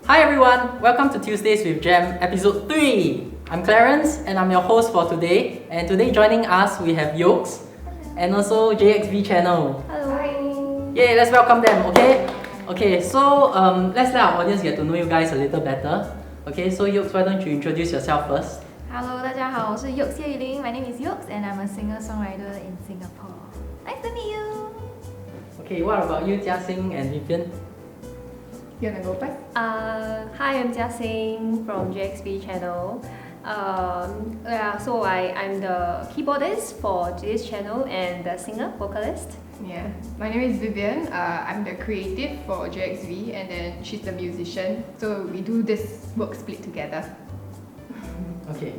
Hi everyone, welcome to Tuesdays with Jam episode 3. I'm Clarence and I'm your host for today. And today joining us we have Yokez and also JXV channel. Hello. Yay, let's welcome them, okay? Okay, so let's let our audience get to know you guys a little better. Okay, so Yokez, why don't you introduce yourself first? Hello， 大家好，我是 谢依霖 ，My name is Yokez and I'm a singer-songwriter in Singapore. Nice to meet you. Okay, what about you, Jia Xin and Vivian? You wanna go first? Hi, I'm Jia Xin from JXVCHANNEL. So I'm the keyboardist for this channel and the singer, vocalist. Yeah. My name is Vivian. I'm the creative for JXV and then she's the musician. So we do this work split together. Okay,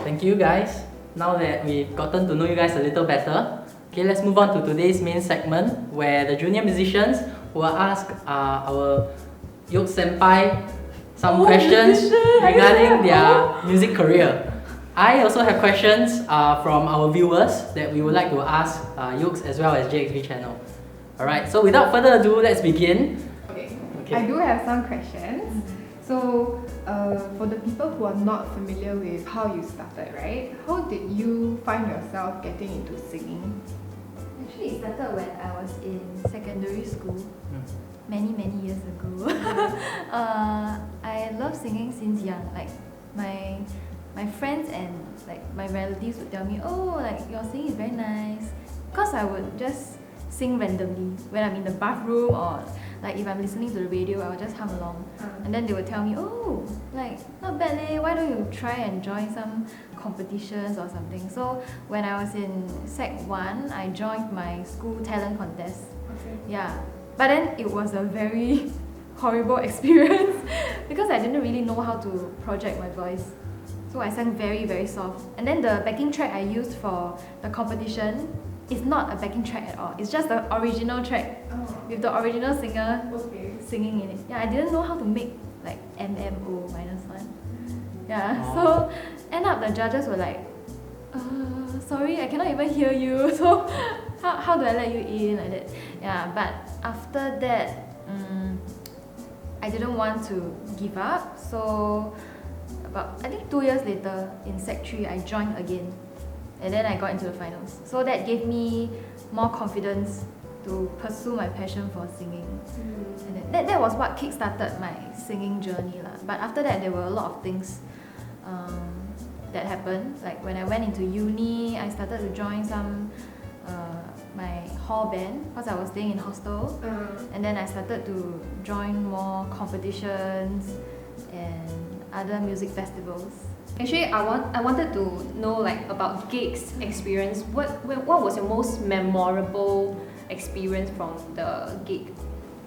thank you guys. Now that we've gotten to know you guys a little better, okay, let's move on to today's main segment where the junior musicians will ask our Yokez senpai some questions regarding their music career. I also have questions from our viewers that we would like to ask Yokez as well as JXV channel. Alright, so without further ado, let's begin. Okay. I do have some questions. So for the people who are not familiar with how you started, right? How did you find yourself getting into singing? Actually, it started when I was in secondary school. Many years ago. I love singing since young. Like my friends and like my relatives would tell me, oh, like your singing is very nice. Cause I would just sing randomly when I'm in the bathroom or like if I'm listening to the radio, I would just hum along. And then they would tell me, oh, like not bad leh. Why don't you try and join some competitions or something? So when I was in Sec 1, I joined my school talent contest. Okay. Yeah. But then it was a very horrible experience because I didn't really know how to project my voice. So I sang very soft. And then the backing track I used for the competition is not a backing track at all. It's just the original track with the original singer singing in it. Yeah, I didn't know how to make like MMO -1. Yeah, so end up the judges were like, sorry, I cannot even hear you. So how do I let you in like that? Yeah, but after that, I didn't want to give up. So about I think 2 years later in Sec 3, I joined again, and then I got into the finals. So that gave me more confidence to pursue my passion for singing. And that was what kickstarted my singing journey lah. But after that, there were a lot of things that happened. Like when I went into uni, I started to join some my hall band because I was staying in hostel, and then I started to join more competitions and other music festivals. Actually, I wanted to know like about gigs experience. What was your most memorable experience from the gig?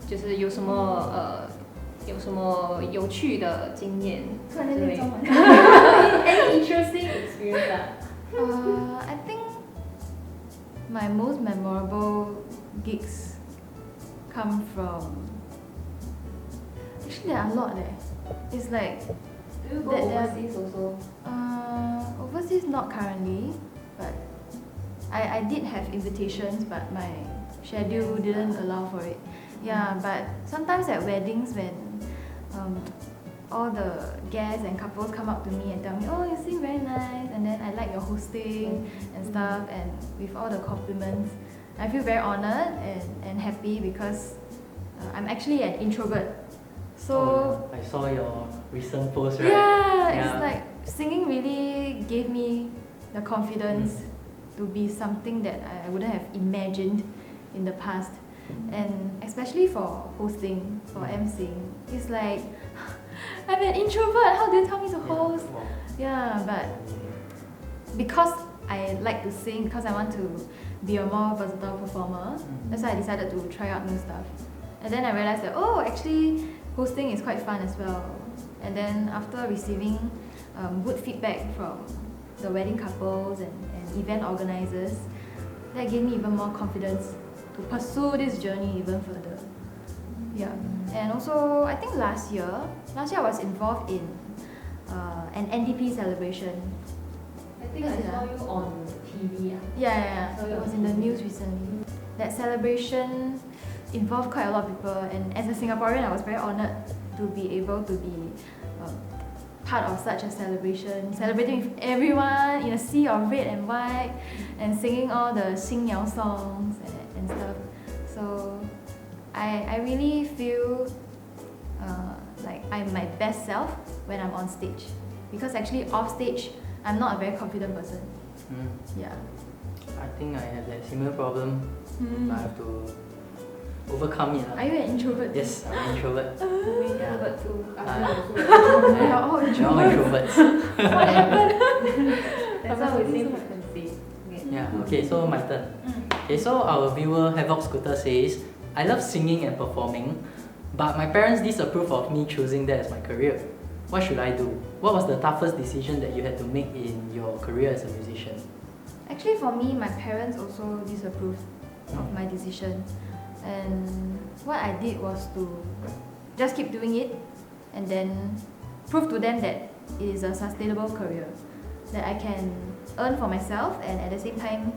就是有什么有趣的经验之类的 Any interesting experience? I think my most memorable gigs come from. Actually, there are a lot there. It's like. Do you go overseas also? Overseas not currently, but I did have invitations, but my schedule didn't allow for it. Yeah, but sometimes at weddings when all the guests and couples come up to me and tell me, oh, you sing very nice, and then I like your hosting and stuff, and with all the compliments, I feel very honored and happy because I'm actually an introvert. So I saw your recent post, right? Yeah, it's like singing really gave me the confidence to be something that I wouldn't have imagined in the past. And especially for hosting, for emceeing, it's like I'm an introvert, how do you tell me to host? Yeah, but because I like to sing, because I want to be a more versatile performer, that's why I decided to try out new stuff. And then I realized that, oh, actually hosting is quite fun as well. And then after receiving good feedback from the wedding couples and event organizers, that gave me even more confidence to pursue this journey even further. Yeah, and also I think last year I was involved in an NDP celebration. I think I saw you on TV. Yeah. So it was in the news recently. That celebration involved quite a lot of people, and as a Singaporean, I was very honoured to be able to be part of such a celebration, celebrating with everyone in a sea of red and white, and singing all the 新谣 songs and stuff. So I really feel like I'm my best self when I'm on stage, because actually off stage I'm not a very confident person. Yeah. I think I have that similar problem. I have to overcome it. Are you an introvert? Yes, I'm an introvert. Introvert too. We are all We're all introverts. introverts. What happened? That's why we same frequency. Yeah, okay, so my turn. Okay, so our viewer Havoc Scooter says, I love singing and performing, but my parents disapprove of me choosing that as my career. What should I do? What was the toughest decision that you had to make in your career as a musician? Actually, for me, my parents also disapproved of my decision, and what I did was to just keep doing it and then prove to them that it is a sustainable career, that I can earn for myself and at the same time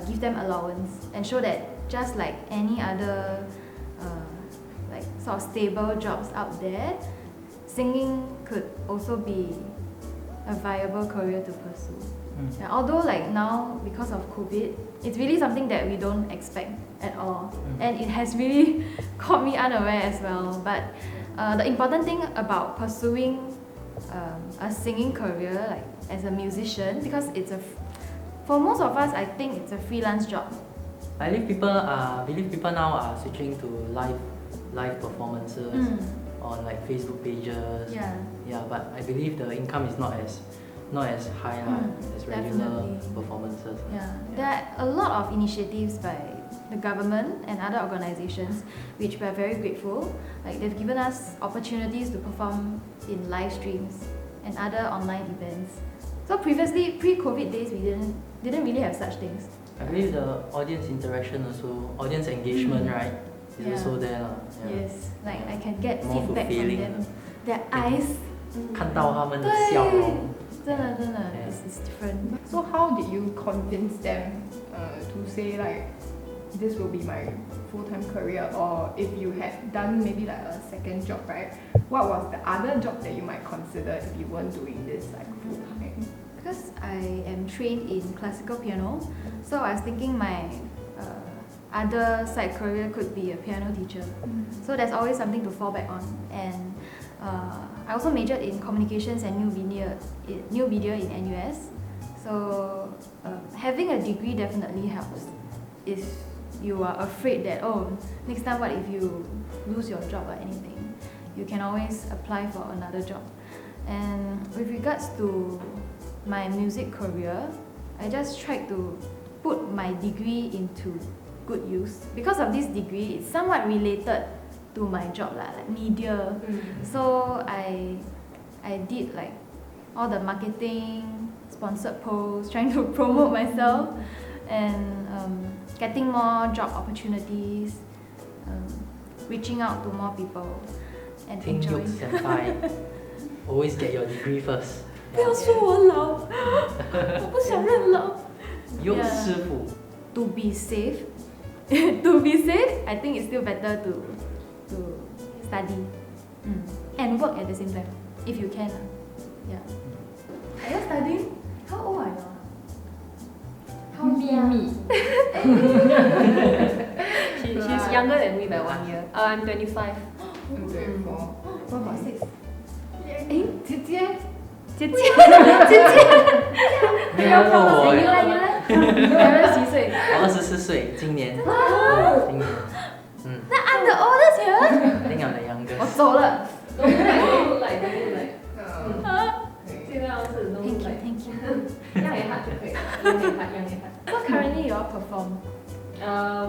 give them allowance, and show that just like any other like sort of stable jobs out there, singing could also be a viable career to pursue. Yeah, although like now, because of COVID, it's really something that we don't expect at all, and it has really caught me unaware as well. But the important thing about pursuing a singing career, like as a musician, because it's for most of us, I think it's a freelance job. I believe people now are switching to live performances on like Facebook pages. Yeah, but I believe the income is not as high as regular Definitely. performances. Yeah, there are a lot of initiatives by the government and other organizations which we are very grateful. Like they've given us opportunities to perform in live streams and other online events. So previously, pre-COVID days, we didn't really have such things. I believe the audience interaction also, audience engagement, right, is also there. Yeah. Yes, like I can get More feedback from fulfilling. them. Their eyes, 看到他们的笑容。真的 it's different. So how did you convince them to say like this will be my full-time career, or if you had done maybe like a second job, right? What was the other job that you might consider if you weren't doing this like full-time? Because I am trained in classical piano, so I was thinking my other side career could be a piano teacher. So there's always something to fall back on. And I also majored in communications and new media in NUS. So having a degree definitely helps. If you are afraid that next time what if you lose your job or anything, you can always apply for another job. And with regards to my music career, I just tried to put my degree into good use. Because of this degree, it's somewhat related to my job, like media. So I did like all the marketing, sponsored posts, trying to promote myself, and getting more job opportunities, reaching out to more people, and Think enjoying. Yokez senpai, always get your degree first. 不要说我老，我不想认老。Yokez 师傅 To be safe, to be safe, I think it's still better to study and work at the same time if you can. Yeah. Are you studying? How old are you? Me. She's younger than me by 1 year. I'm 25. I'm 24. What about 6? 姐姐。没有问我你来，你们几岁？我24岁，今年。今年。那 I'm the oldest here. I think I'm the youngest. 我走了。Don't look like. 这个样子 don't Thank look you, like. thank you. 样也好就可以了，样也好。 So currently you all perform.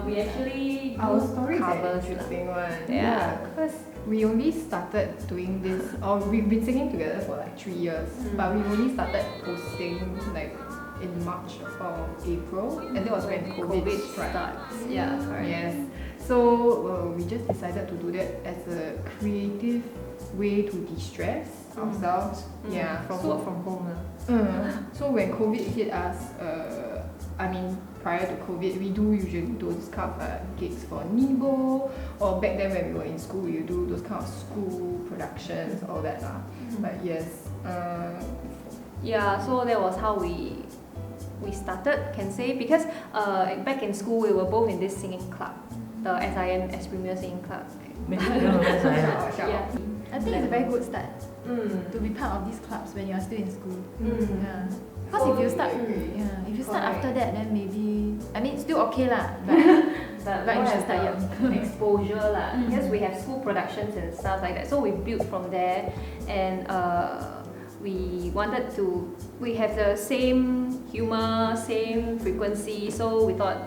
We actually Our do story is an covers interesting one. Yeah. Because we only started doing this, or we've been singing together for like 3 years, but we only started posting like in March or April, and that was when COVID struck. starts. Yeah, correct. Yes. So we just decided to do that as a creative way to de-stress ourselves. Yeah. From work from home. So when COVID hit us, I mean, prior to COVID, we do usually do those kind of gigs for Nibo, or back then when we were in school, we do those kind of school productions, all that lah. But yes, Yeah, so that was how we started, can say, because back in school we were both in this singing club, the SIM as Premier Singing Club. Yeah. I think it's a very good start to be part of these clubs when you are still in school. Yeah. Because if you start after that, then maybe, I mean, still okay lah, but you should start young. Exposure lah. Yes, we have school productions and stuff like that. So we built from there, and we wanted to. We have the same humor, same frequency. So we thought.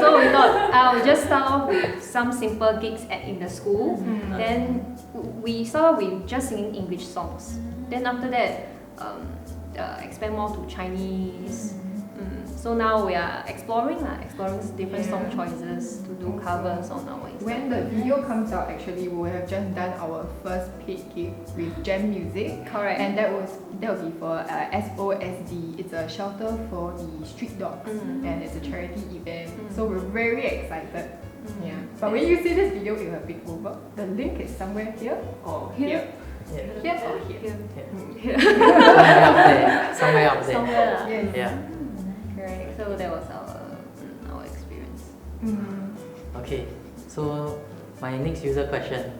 So we thought I'll just start off with some simple gigs in the school. Then we just singing English songs. Then after that, expand more to Chinese. So now we are exploring different song choices to do covers on our Instagram. when the video comes out, actually, we will have just done our first paid gig with Jam Music. Correct. And that will be for SOSD. It's a shelter for the street dogs, and it's a charity event. So we're very excited. Yeah. But when you see this video, it will be over. The link is somewhere here or here. Here or here. Somewhere up there. Somewhere. Yes. Yeah. Correct. So that was our experience. Okay, so my next user question.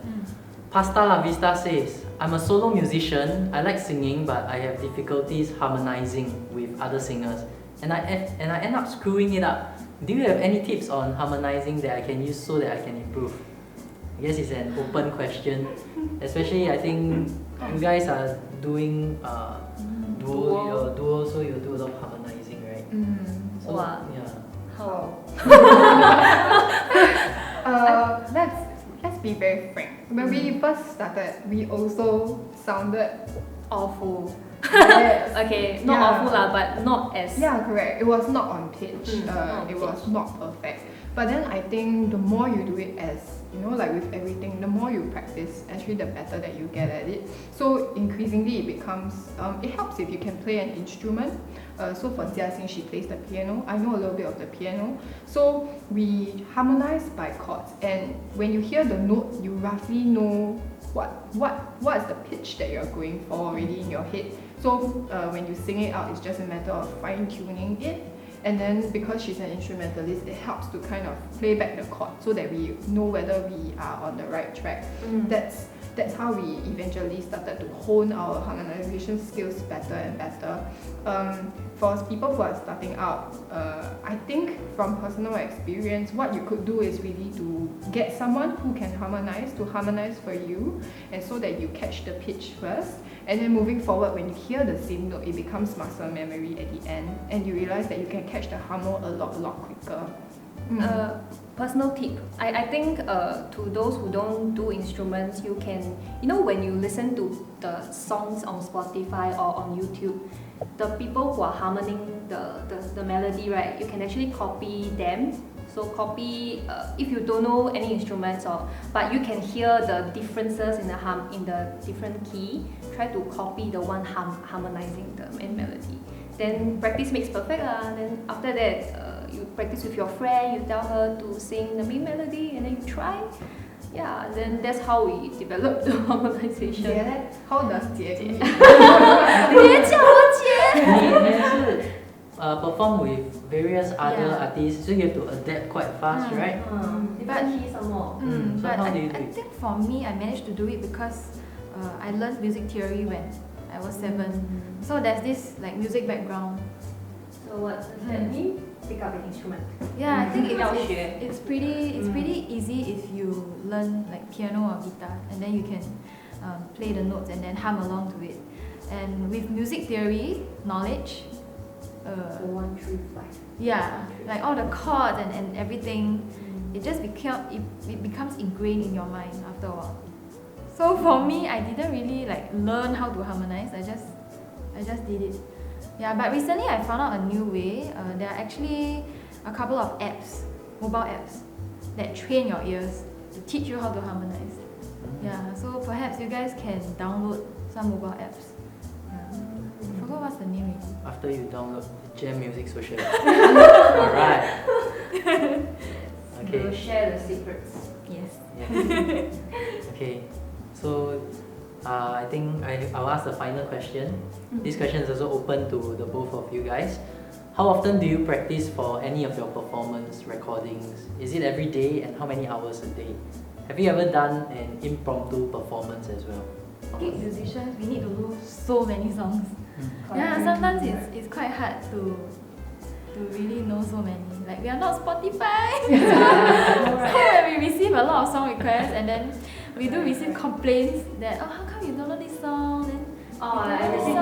Pasta La Vista says, I'm a solo musician. I like singing, but I have difficulties harmonizing with other singers, and I end up screwing it up. Do you have any tips on harmonizing that I can use so that I can improve? I guess it's an open question, especially I think you guys are doing duo, so you do a lot of harmonizing, right? So, Wow. yeah. How? Let's be very frank. When we first started, we also sounded Awful. yes. Okay, not Yeah. awful lah, but not as. Yeah, correct. It was not on pitch. It was not perfect. But then I think the more you do it, as you know, like with everything, the more you practice, actually the better that you get at it. So increasingly it becomes, it helps if you can play an instrument. So for Jia Xin, she plays the piano. I know a little bit of the piano. So we harmonize by chords, and when you hear the note, you roughly know what is the pitch that you're going for already in your head. So when you sing it out, it's just a matter of fine tuning it. And then because she's an instrumentalist, it helps to kind of play back the chord so that we know whether we are on the right track. That's how we eventually started to hone our harmonization skills better and better. For people who are starting out, I think from personal experience, what you could do is really to get someone who can harmonize for you, and so that you catch the pitch first. And then moving forward, when you hear the same note, it becomes muscle memory at the end, and you realize that you can catch the harmony a lot quicker. Personal tip. I think to those who don't do instruments, you can, when you listen to the songs on Spotify or on YouTube, the people who are harmoning the melody, right, you can actually copy them. So copy, if you don't know any instruments, but you can hear the differences in the different key, try to copy the one harmonizing the main melody. Then practice makes perfect. Then after that, you practice with your friend, you tell her to sing the main melody, and then you try. Yeah, then that's how we develop the harmonization. Yeah, how does Jie? 别叫我姐。你是perform with various other artists, so you have to adapt quite fast, right? Different keys some more. So But how do you do I it? think for me, I managed to do it because I learned music theory when I was 7. So there's this like music background. So what does that mean? Pick up an instrument. Yeah, I think Mm-hmm. it's pretty easy if you learn like piano or guitar, and then you can play the notes and then hum along to it. And with music theory knowledge, 1, 3, 5. yeah, like all the chords and everything, it just becomes ingrained in your mind after a while. So for me, I didn't really like learn how to harmonize. I just did it. Yeah, but recently I found out a new way. There are actually a couple of apps, mobile apps, that train your ears to teach you how to harmonize. Yeah, so perhaps you guys can download some mobile apps. Yeah. I forgot what's the name already. After you download, Jam music social. Alright. We'll Okay. share the secrets. Yes. Yeah. Okay. So I think I'll ask the final question. This question is also open to the both of you guys. How often do you practice for any of your performance recordings? Is it every day, and how many hours a day? Have you ever done an impromptu performance as well? Gig musicians, we need to know so many songs. Yeah, sometimes it's quite hard to really know so many. Like we are not Spotify. So when we receive a lot of song requests and then we do receive complaints that how come you don't know this song? Then I received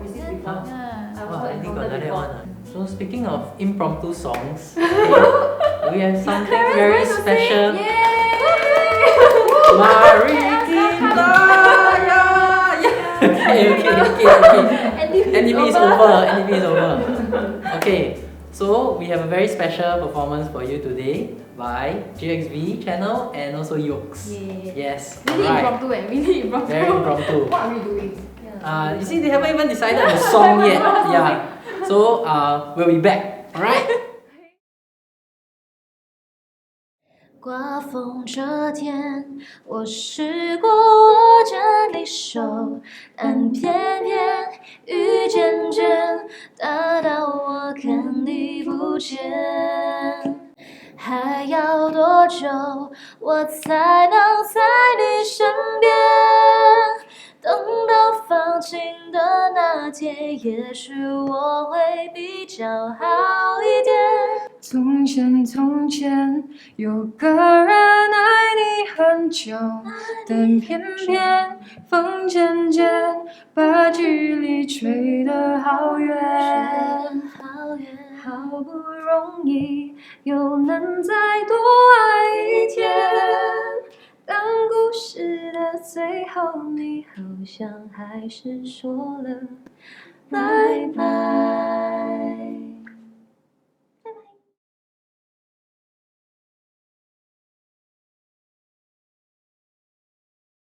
before. Yeah. Oh, I think got like that one. So speaking of impromptu songs, okay, we have something very special. Mari kita ya. Okay. NDP is over. Okay, so we have a very special performance for you today by JXV channel and also Yokez. Yes. Really Alright. impromptu really impromptu. Very impromptu. What are we doing? You see, they haven't even decided on the song yet. Yeah. So we'll be back. Alright. 刮风这天，我试过握着你手，但偏偏雨渐渐大到我看你不见。还要多久我才能在你身边？等到放晴的那天，也许我会比较好一点。从前，从前有个人爱你很久，但偏偏风渐渐把距离吹得好远。好不容易又能再多爱一天，当故事的最后，你好像还是说了拜拜。